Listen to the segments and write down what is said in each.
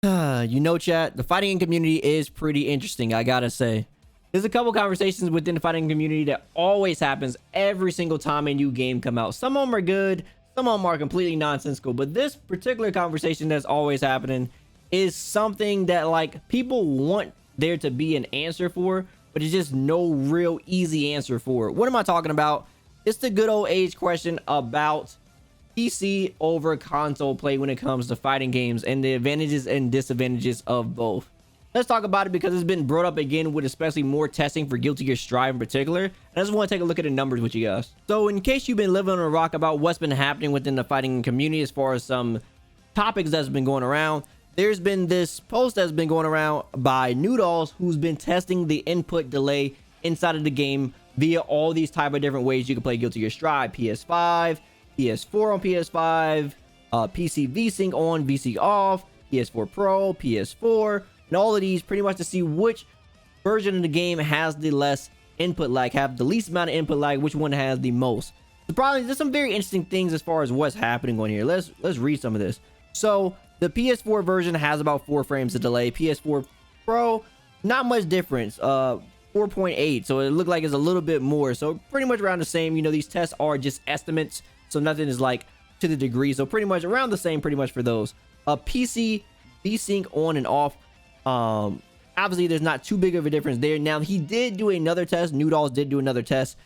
Chat, the fighting community is pretty interesting, I gotta say. There's a couple conversations within the fighting community that always happens every single time a new game come out. Some of them are good, some of them are completely nonsensical, but this particular conversation that's always happening is something that like people want there to be an answer for, but it's just no real easy answer for it. What am I talking about? It's the good old age question about PC over console play when it comes to fighting games and the advantages and disadvantages of both. Let's talk about it because it's been brought up again with especially more testing for Guilty Gear Strive in particular. And I just want to take a look at the numbers with you guys. So in case you've been living on a rock about what's been happening within the fighting community as far as some topics that's been going around, there's been this post that's been going around by Noodles, who's been testing the input delay inside of the game via all these type of different ways you can play Guilty Gear Strive: PS5, PS4 on PS5, PC VSync on, VSync off, PS4 Pro, PS4, and all of these pretty much to see which version of the game has the less input lag, have the least amount of input lag, which one has the most. So probably there's some very interesting things as far as what's happening on here. Let's read some of this. So the PS4 version has about 4 frames of delay. PS4 Pro, not much difference. 4.8, so it looked like it's a little bit more, so pretty much around the same. These tests are just estimates, so nothing is like to the degree, so pretty much around the same pretty much for those. PC VSync on and off, obviously there's not too big of a difference there. Now he did do another test, Noodles did do another test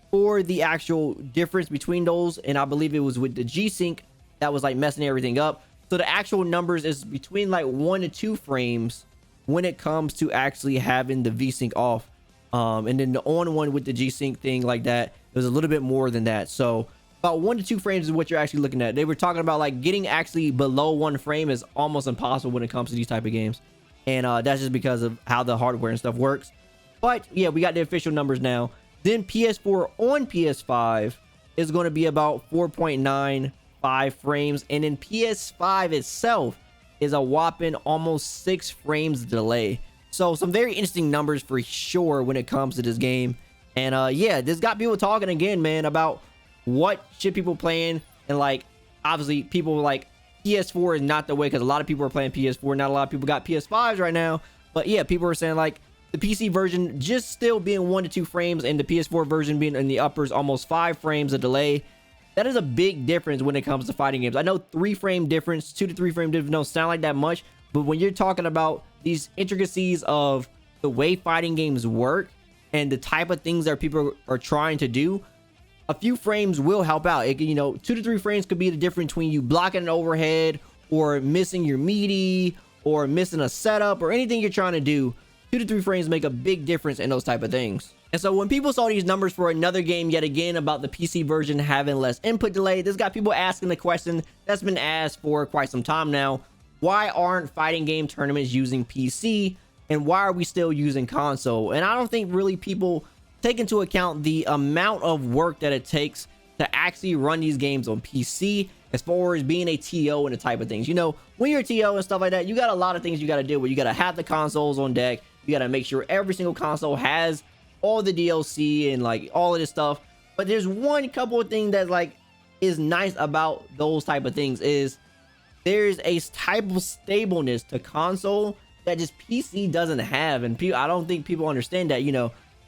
for the actual difference between those, and I believe it was with the G-Sync that was like messing everything up. So the actual numbers is between like 1 to 2 frames when it comes to actually having the VSync off. And then the on one with the G-Sync thing like that, it was a little bit more than that. So about 1 to 2 frames is what you're actually looking at. They were talking about like getting actually below 1 frame is almost impossible when it comes to these type of games. And that's just because of how the hardware and stuff works. But yeah, we got the official numbers now. Then PS4 on PS5 is going to be about 4.95 frames. And then PS5 itself is a whopping almost 6 frames delay. So some very interesting numbers for sure when it comes to this game. And yeah, this got people talking again, man, about what should people playing. And like, obviously people like PS4 is not the way, because a lot of people are playing PS4. Not a lot of people got PS5s right now. But yeah, people are saying like the PC version just still being 1 to 2 frames and the PS4 version being in the uppers almost 5 frames of delay. That is a big difference when it comes to fighting games. I know 3 frame difference, 2 to 3 frame difference don't sound like that much, but when you're talking about these intricacies of the way fighting games work and the type of things that people are trying to do, a few frames will help out. It, 2 to 3 frames could be the difference between you blocking an overhead or missing your meaty or missing a setup or anything you're trying to do. 2 to 3 frames make a big difference in those type of things. And so when people saw these numbers for another game yet again about the PC version having less input delay, this got people asking the question that's been asked for quite some time now. Why aren't fighting game tournaments using PC, and why are we still using console? And I don't think really people take into account the amount of work that it takes to actually run these games on PC as far as being a TO and the type of things. When you're a TO and stuff like that, you got a lot of things you got to deal with. You got to have the consoles on deck. You got to make sure every single console has all the DLC and like all of this stuff. But there's one couple of things that like is nice about those type of things is there's a type of stableness to console that just PC doesn't have. And I don't think people understand that.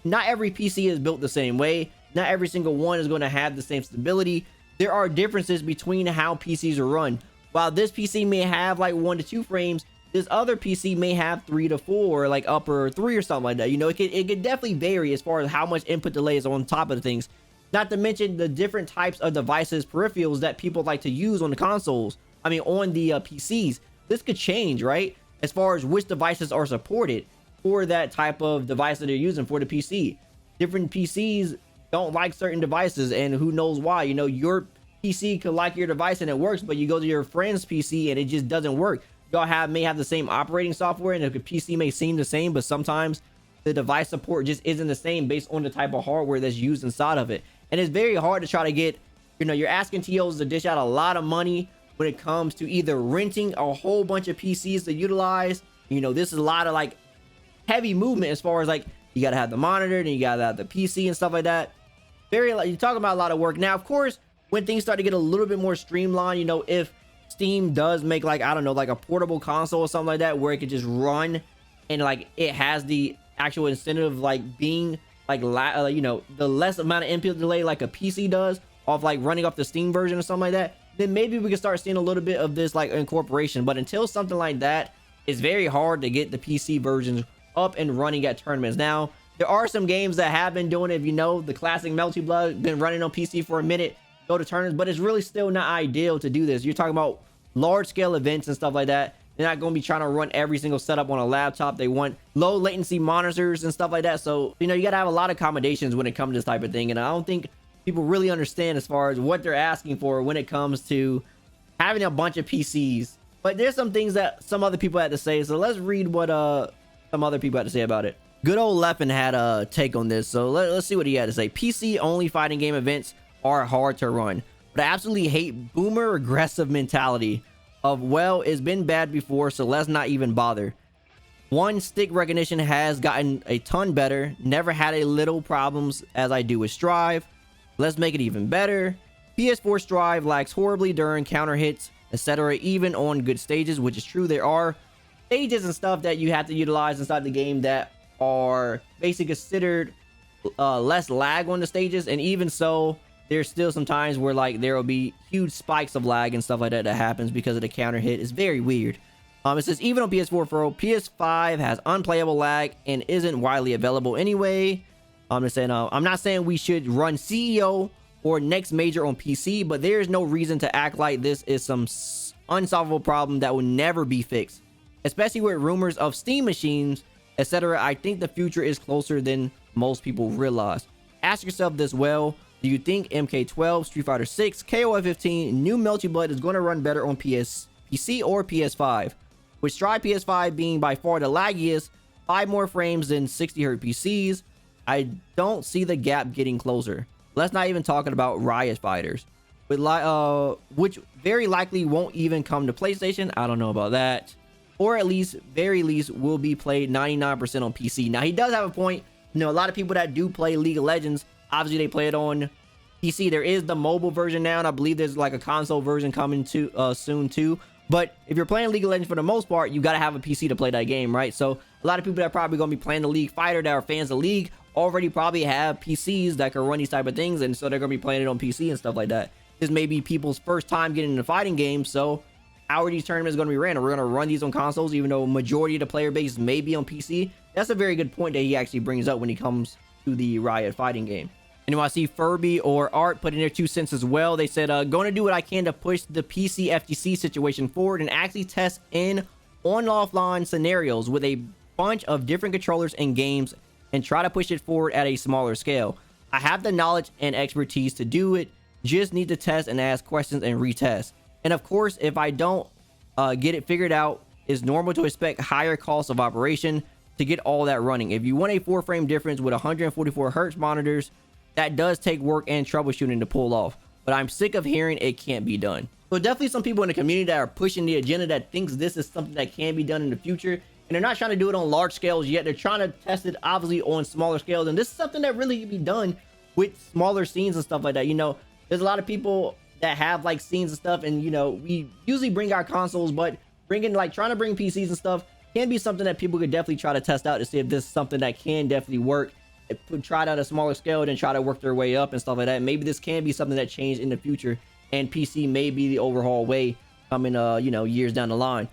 Not every PC is built the same way. Not every single one is going to have the same stability. There are differences between how PCs are run. While this PC may have like 1 to 2 frames, this other PC may have 3 to 4, like upper 3 or something like that. It could definitely vary as far as how much input delay is on top of the things. Not to mention the different types of devices, peripherals that people like to use on the consoles. I mean, on the PCs. This could change, right? As far as which devices are supported for that type of device that they're using for the PC. Different PCs don't like certain devices, and who knows why. Your PC could like your device and it works, but you go to your friend's PC and it just doesn't work. Y'all may have the same operating software and the PC may seem the same, but sometimes the device support just isn't the same based on the type of hardware that's used inside of it. And it's very hard to try to get, you're asking TOs to dish out a lot of money when it comes to either renting a whole bunch of PCs to utilize. This is a lot of like heavy movement as far as like you got to have the monitor and you got to have the PC and stuff like that. You're talking about a lot of work. Now, of course, when things start to get a little bit more streamlined, if Steam does make like, I don't know, like a portable console or something like that, where it could just run, and like it has the actual incentive of like being like you know, the less amount of input delay like a PC does off like running off the Steam version or something like that, then maybe we can start seeing a little bit of this like incorporation. But until something like that, it's very hard to get the PC versions up and running at tournaments. Now, there are some games that have been doing it. If you know, the classic Melty Blood been running on PC for a minute, go to tournaments, but it's really still not ideal to do this. You're talking about large scale events and stuff like that. They're not going to be trying to run every single setup on a laptop. They want low latency monitors and stuff like that. So, you know, you got to have a lot of accommodations when it comes to this type of thing. And I don't think people really understand as far as what they're asking for when it comes to having a bunch of PCs. But there's some things that some other people had to say. So let's read what some other people had to say about it. Good old Leffen had a take on this. So let's see what he had to say. PC only fighting game events are hard to run, but I absolutely hate boomer aggressive mentality of, well, it's been bad before, so let's not even bother. One, stick recognition has gotten a ton better. Never had a little problems as I do with Strive. Let's make it even better. PS4 Strive lags horribly during counter hits, etc., even on good stages, which is true. There are stages and stuff that you have to utilize inside the game that are basically considered less lag on the stages, and even so, there's still some times where like there will be huge spikes of lag and stuff like that that happens because of the counter hit. It's very weird. It says even on PS4 Pro, PS5 has unplayable lag and isn't widely available anyway. I'm just saying, I'm not saying we should run CEO or next major on PC, but there's no reason to act like this is some unsolvable problem that will never be fixed, especially with rumors of Steam machines, etc. I think the future is closer than most people realize. Ask yourself this: well, do you think MK12, Street Fighter 6, KOF 15, new Melty Blood is going to run better on PC or PS5? With Strive PS5 being by far the laggiest, 5 more frames than 60Hz PCs, I don't see the gap getting closer. Let's not even talking about Riot Fighters, with which very likely won't even come to PlayStation. I don't know about that. Or at least, very least, will be played 99% on PC. Now, he does have a point. You know, a lot of people that do play League of Legends, obviously they play it on PC. There is the mobile version now, and I believe there's like a console version coming to soon too. But if you're playing League of Legends for the most part, you got to have a PC to play that game, right? So a lot of people that are probably going to be playing the League Fighter that are fans of League already probably have PCs that can run these type of things, and so they're going to be playing it on PC and stuff like that. This may be people's first time getting into fighting games, so how are these tournaments going to be ran? Are we going to run these on consoles, even though majority of the player base may be on PC? That's a very good point that he actually brings up when he comes to the Riot fighting game. Anyway, I see Furby or Art put in their 2 cents as well. They said, going to do what I can to push the PC FTC situation forward and actually test in on-offline scenarios with a bunch of different controllers and games and try to push it forward at a smaller scale. I have the knowledge and expertise to do it. Just need to test and ask questions and retest. And of course, if I don't get it figured out, it's normal to expect higher costs of operation to get all that running. If you want a 4-frame difference with 144 Hz monitors, that does take work and troubleshooting to pull off, but I'm sick of hearing it can't be done. So definitely some people in the community that are pushing the agenda that thinks this is something that can be done in the future, and they're not trying to do it on large scales yet. They're trying to test it obviously on smaller scales, and this is something that really can be done with smaller scenes and stuff like that. You know, there's a lot of people that have like scenes and stuff, and you know, we usually bring our consoles, but trying to bring PCs and stuff can be something that people could definitely try to test out to see if this is something that can definitely work. Try it out at a smaller scale, then try to work their way up and stuff like that. Maybe this can be something that changed in the future, and PC may be the overhaul way coming you know, years down the line.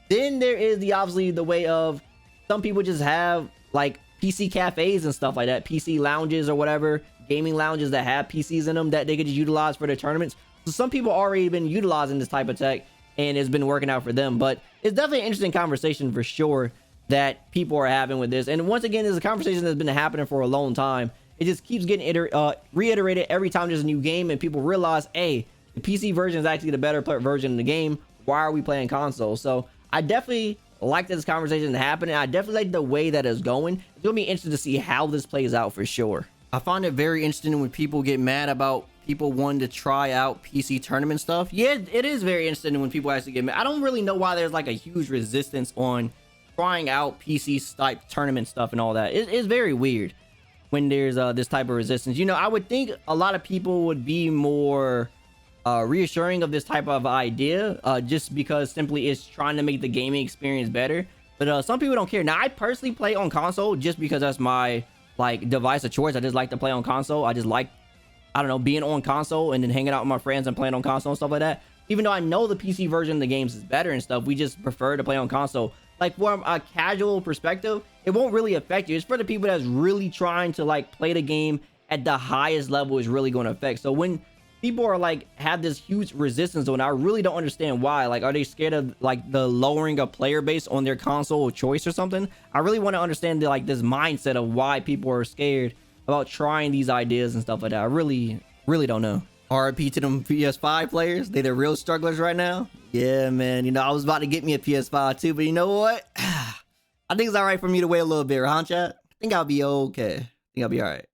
Then there is obviously the way of some people just have like PC cafes and stuff like that, PC lounges or whatever, gaming lounges that have PCs in them that they could just utilize for their tournaments. So some people already been utilizing this type of tech, and it's been working out for them. But it's definitely an interesting conversation for sure that people are having with this. And once again, this is a conversation that's been happening for a long time. It just keeps getting reiterated every time there's a new game and people realize, hey, the PC version is actually the better version of the game. Why are we playing consoles? So I definitely like this conversation happening. I definitely like the way that it's going. It's going to be interesting to see how this plays out for sure. I find it very interesting when people get mad about people wanting to try out PC tournament stuff. Yeah, it is very interesting when people actually get mad. I don't really know why there's like a huge resistance on trying out PC type tournament stuff and all that. It's very weird when there's this type of resistance. You know, I would think a lot of people would be more reassuring of this type of idea, just because simply it's trying to make the gaming experience better. But some people don't care. Now, I personally play on console just because that's my like device of choice. I just like to play on console. I just like, I don't know, being on console and then hanging out with my friends and playing on console and stuff like that. Even though I know the PC version of the games is better and stuff, we just prefer to play on console. Like, from a casual perspective, it won't really affect you. It's for the people that's really trying to like play the game at the highest level is really going to affect. So when people are like have this huge resistance on it, I really don't understand why. Like, are they scared of like the lowering of player base on their console of choice or something? I really want to understand the, like, this mindset of why people are scared about trying these ideas and stuff like that. I really don't know. RIP to them PS5 players. They the real strugglers right now. Yeah, man. You know, I was about to get me a PS5 too, but you know what? I think it's all right for me to wait a little bit, huh, chat? I think I'll be okay. I think I'll be all right.